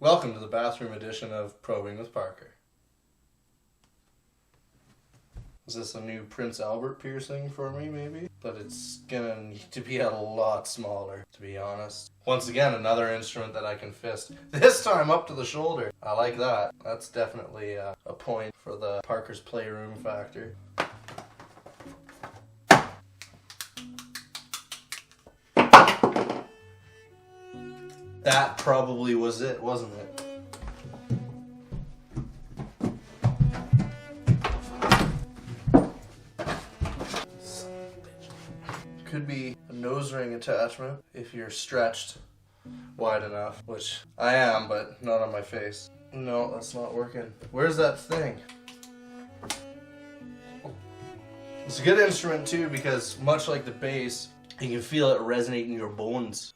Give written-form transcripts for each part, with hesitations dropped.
Welcome to the bathroom edition of Probing with Parker. Is this a new Prince Albert piercing for me, maybe? But it's gonna need to be a lot smaller, to be honest. Once again, another instrument that I can fist. This time up to the shoulder. I like that. That's definitely a point for the Parker's Playroom factor. That probably was it, wasn't it? Could be a nose ring attachment if you're stretched wide enough, which I am, but not on my face. No, that's not working. Where's that thing? It's a good instrument too because much like the bass, you can feel it resonate in your bones.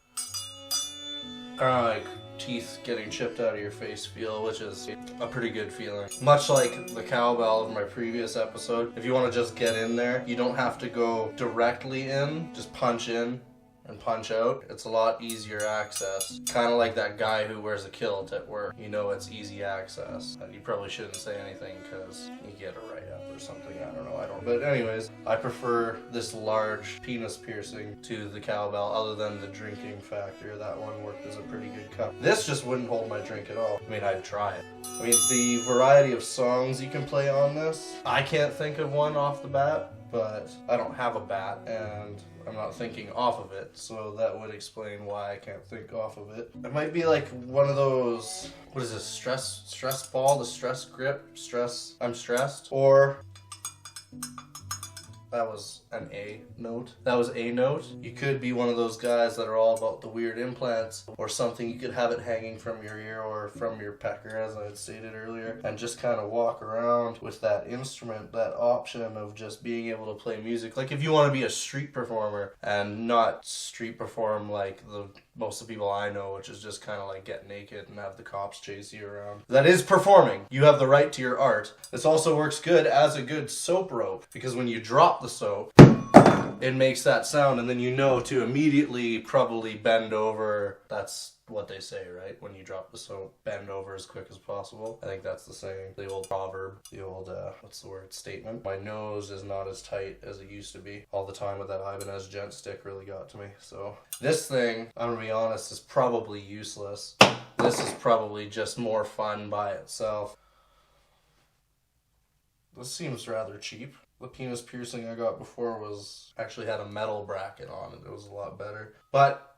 Like teeth getting chipped out of your face feel, which is a pretty good feeling. Much like the cowbell of my previous episode, if you want to just get in there, you don't have to go directly in, just punch in and punch out. It's a lot easier access. Kind of like that guy who wears a kilt at work. You know it's easy access. And you probably shouldn't say anything because you get a write-up or something. I don't know. But anyways, I prefer this large penis piercing to the cowbell other than the drinking factor. That one worked as a pretty good cup. This just wouldn't hold my drink at all. I mean, I'd try it. I mean, the variety of songs you can play on this, I can't think of one off the bat, but I don't have a bat and I'm not thinking off of it, so that would explain why I can't think off of it. It might be like one of those, what is this, stress ball, the stress grip, I'm stressed, or that was an A note. That was A note. You could be one of those guys that are all about the weird implants or something. You could have it hanging from your ear or from your pecker, as I had stated earlier, and just kind of walk around with that instrument, that option of just being able to play music. Like if you want to be a street performer and not street perform like most of the people I know, which is just kind of like get naked and have the cops chase you around. That is performing. You have the right to your art. This also works good as a good soap rope because when you drop the soap, it makes that sound and then you know to immediately probably bend over. That's what they say, right? When you drop the soap, bend over as quick as possible. I think that's the saying. The old proverb, the old, what's the word, statement. My nose is not as tight as it used to be. All the time with that Ibanez gent stick really got to me. So this thing, I'm gonna be honest, is probably useless. This is probably just more fun by itself. This seems rather cheap. The penis piercing I got before actually had a metal bracket on it. It was a lot better. But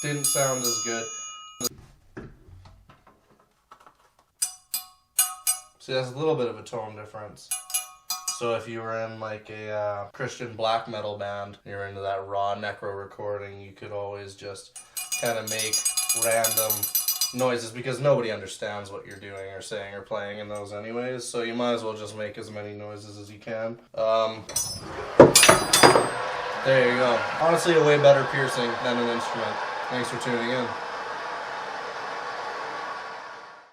didn't sound as good. See, that's a little bit of a tone difference. So if you were in like a Christian black metal band, you're into that raw necro recording, you could always just kind of make random noises because nobody understands what you're doing or saying or playing in those anyways, so you might as well just make as many noises as you can. There you go. Honestly, a way better piercing than an instrument. Thanks for tuning in.